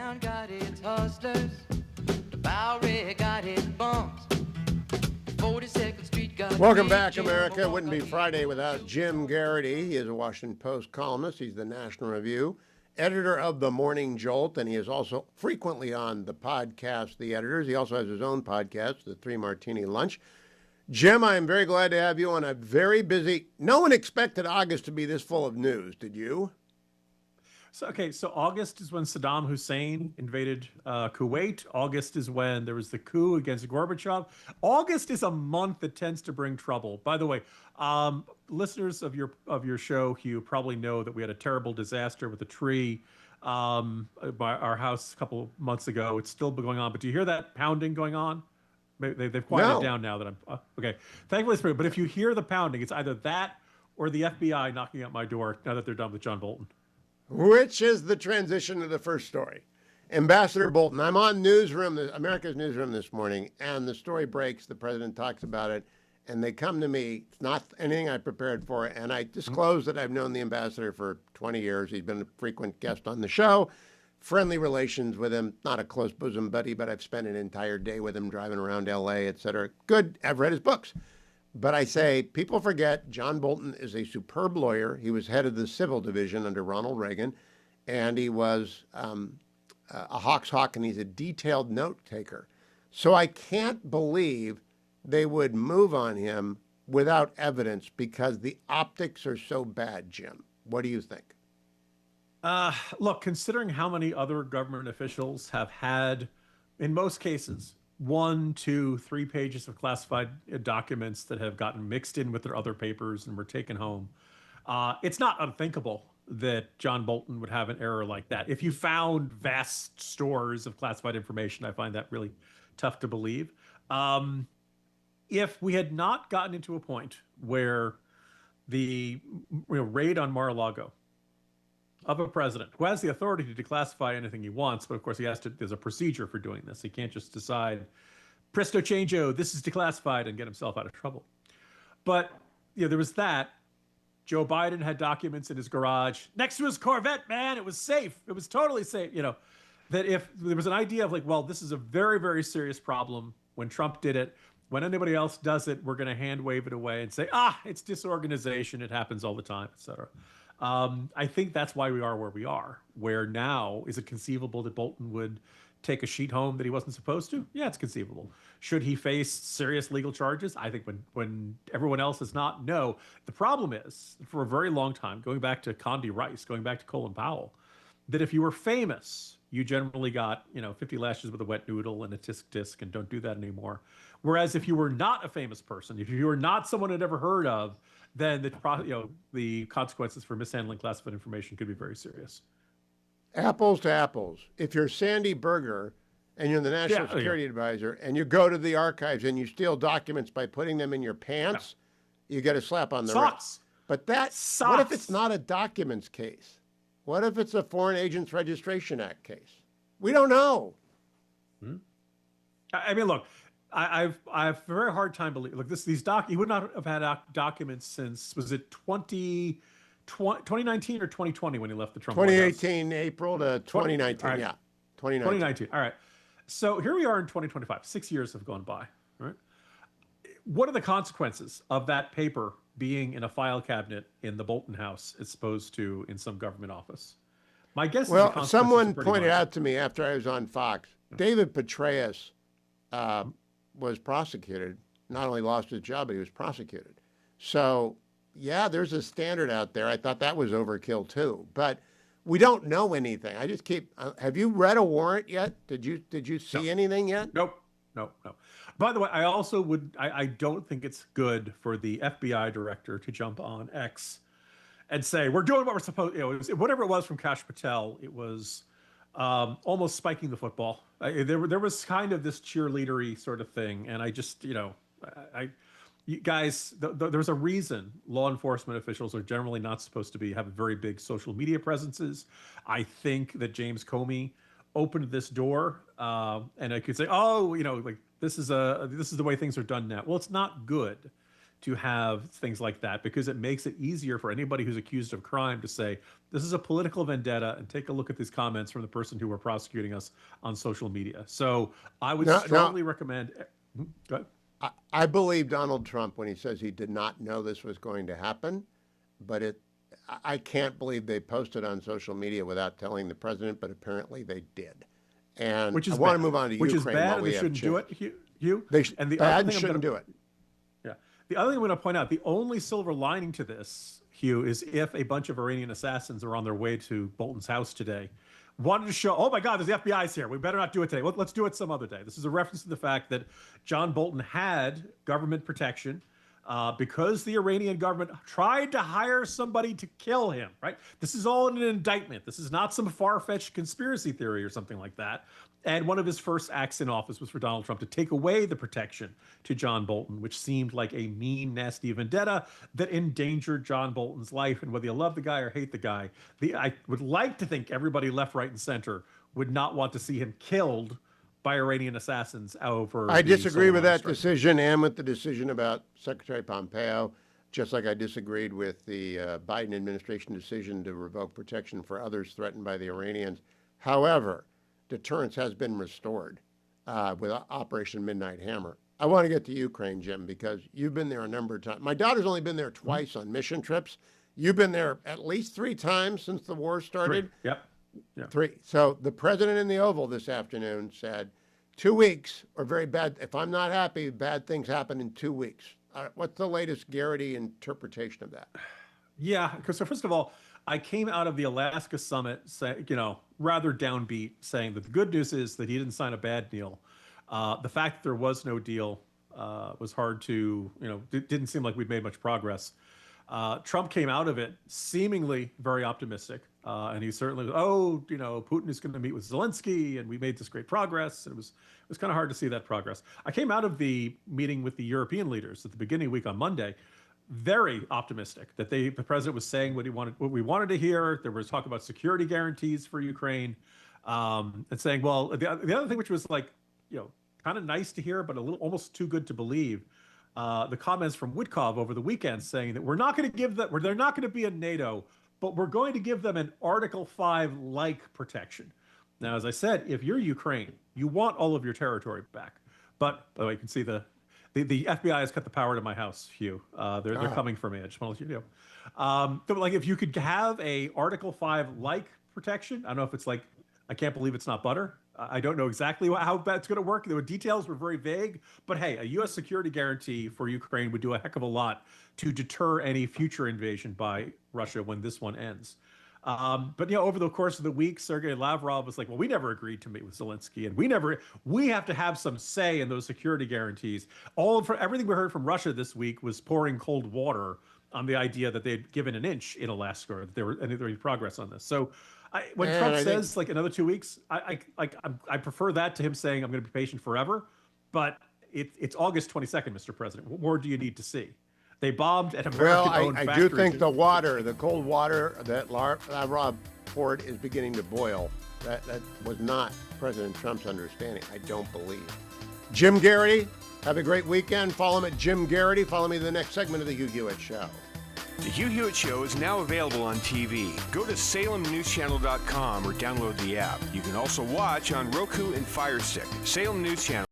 Uptown got its hustlers, the Bowery got its bumps. 42nd Street got Welcome back, America. It wouldn't be Friday without Jim Garrity. He is a Washington Post columnist. He's the National Review, editor of The Morning Jolt, and he is also frequently on the podcast, The Editors. He also has his own podcast, The Three Martini Lunch. Jim, I am very glad to have you on a very busy... No one expected August to be this full of news, did you? So August is when Saddam Hussein invaded Kuwait. August is when there was the coup against Gorbachev. August is a month that tends to bring trouble. By the way, listeners of your show, Hugh, probably know that we had a terrible disaster with a tree by our house a couple months ago. It's still going on. But do you hear that pounding going on? They've quieted down now that I'm okay. Thankfully, it's pretty. But if you hear the pounding, it's either that or the FBI knocking at my door now that they're done with John Bolton. Which is the transition to the first story. Ambassador Bolton. I'm on America's Newsroom this morning, and the story breaks. The president talks about it, and they come to me. It's not anything I prepared for, and I disclose that I've known the ambassador for 20 years. He's been a frequent guest on the show. Friendly relations with him. Not a close bosom buddy, but I've spent an entire day with him driving around L.A., et cetera. Good. I've read his books. But I say, people forget John Bolton is a superb lawyer. He was head of the civil division under Ronald Reagan, and he was a Hawk's hawk, and he's a detailed note taker. So I can't believe they would move on him without evidence because the optics are so bad, Jim. What do you think? Look, considering how many other government officials have had, in most cases, 1, 2, 3 pages of classified documents that have gotten mixed in with their other papers and were taken home. It's not unthinkable that John Bolton would have an error like that. If you found vast stores of classified information, I find that really tough to believe. If we had not gotten into a point where the raid on Mar-a-Lago of a president who has the authority to declassify anything he wants, but of course there's a procedure for doing this. He can't just decide, presto changeo, this is declassified and get himself out of trouble. But there was that. Joe Biden had documents in his garage next to his Corvette, man. It was safe. It was totally safe. That if there was an idea of well, this is a very, very serious problem. When Trump did it, when anybody else does it, we're going to hand wave it away and say, it's disorganization. It happens all the time, et cetera. I think that's why we are where we are, where now is it conceivable that Bolton would take a sheet home that he wasn't supposed to? Yeah, it's conceivable. Should he face serious legal charges? I think when everyone else is not, no. The problem is, for a very long time, going back to Condi Rice, going back to Colin Powell, that if you were famous, you generally got 50 lashes with a wet noodle and a tisk and don't do that anymore. Whereas if you were not a famous person, if you were not someone I'd ever heard of, then the consequences for mishandling classified information could be very serious. Apples to apples. If you're Sandy Berger and you're the National Security Advisor and you go to the archives and you steal documents by putting them in your pants, you get a slap on the wrist. But what if it's not a documents case? What if it's a Foreign Agents Registration Act case? We don't know. I mean, look, I have a very hard time believing. Look, he would not have had documents since, was it 2019 or 2020 when he left the Trump White House? 2018 April to 2019, right. yeah. 2019, all right. So here we are in 2025. 6 years have gone by, right? What are the consequences of that paper being in a file cabinet in the Bolton house as opposed to in some government office? My guess is someone pointed out to me after I was on Fox, David Petraeus was prosecuted, not only lost his job, but he was prosecuted. So, yeah, there's a standard out there. I thought that was overkill too, but we don't know anything. I just keep. Have you read a warrant yet? Did you see anything yet? Nope. No. By the way, I also I don't think it's good for the FBI director to jump on X and say we're doing what we're supposed. Whatever it was from Kash Patel, it was almost spiking the football. There was kind of this cheerleadery sort of thing, and I just you guys, there's a reason law enforcement officials are generally not supposed to have very big social media presences. I think that James Comey opened this door, and I could say, this is the way things are done now. Well, it's not good to have things like that, because it makes it easier for anybody who's accused of crime to say, this is a political vendetta, and take a look at these comments from the person who were prosecuting us on social media. So I would strongly recommend. Go ahead. I believe Donald Trump when he says he did not know this was going to happen, but I can't believe they posted on social media without telling the president, but apparently they did. And Which is I want bad. to move on to Which Ukraine. is bad, while and we they have shouldn't do it, chance. Hugh. They And the bad other thing shouldn't do it. Yeah. The other thing I'm going to point out, the only silver lining to this, Hugh, is if a bunch of Iranian assassins are on their way to Bolton's house today, wanted to show, oh my God, there's the FBI's here. We better not do it today. Let's do it some other day. This is a reference to the fact that John Bolton had government protection because the Iranian government tried to hire somebody to kill him, right? This is all in an indictment. This is not some far-fetched conspiracy theory or something like that. And one of his first acts in office was for Donald Trump to take away the protection to John Bolton, which seemed like a mean, nasty vendetta that endangered John Bolton's life. And whether you love the guy or hate the guy, I would like to think everybody left, right, and center would not want to see him killed by Iranian assassins over. I disagree with that decision and with the decision about Secretary Pompeo, just like I disagreed with the Biden administration decision to revoke protection for others threatened by the Iranians. However, deterrence has been restored with Operation Midnight Hammer. I want to get to Ukraine, Jim, because you've been there a number of times. My daughter's only been there twice on mission trips. You've been there at least 3 times since the war started. 3. Yep. Yeah. 3. So the president in the Oval this afternoon said 2 weeks are very bad. If I'm not happy, bad things happen in 2 weeks. What's the latest Garrity interpretation of that? Yeah, because so first of all, I came out of the Alaska summit, rather downbeat, saying that the good news is that he didn't sign a bad deal. The fact that there was no deal was hard to, it didn't seem like we'd made much progress. Trump came out of it seemingly very optimistic, and he certainly, Putin is going to meet with Zelensky, and we made this great progress. And it was kind of hard to see that progress. I came out of the meeting with the European leaders at the beginning of the week on Monday, very optimistic that the president was saying what we wanted to hear. There was talk about security guarantees for Ukraine, and saying, well, the other thing which was like, kind of nice to hear, but a little almost too good to believe. The comments from Wittkov over the weekend saying that we're not going to give them, they're not going to be in NATO, but we're going to give them an Article 5 like protection. Now, as I said, if you're Ukraine, you want all of your territory back. But by the way, you can see the FBI has cut the power to my house, Hugh. They're coming for me. I just want to let you know. So like if you could have a Article 5 like protection, I don't know if it's like, I can't believe it's not butter. I don't know exactly how that's going to work. The details were very vague, but hey, a U.S. security guarantee for Ukraine would do a heck of a lot to deter any future invasion by Russia when this one ends. But over the course of the week, Sergei Lavrov was like, well, we never agreed to meet with Zelensky, and we have to have some say in those security guarantees. Everything we heard from Russia this week was pouring cold water on the idea that they'd given an inch in Alaska, or that there was progress on this. So when Trump says like another 2 weeks, I prefer that to him saying I'm going to be patient forever. But it's August 22nd, Mr. President. What more do you need to see? They bombed an American-owned factory. I do think the cold water that Lavrov poured is beginning to boil. That was not President Trump's understanding, I don't believe. Jim Garrity, have a great weekend. Follow him at Jim Garrity. Follow me to the next segment of the Hugh Hewitt Show. The Hugh Hewitt Show is now available on TV. Go to SalemNewsChannel.com or download the app. You can also watch on Roku and Fire Stick. Salem News Channel.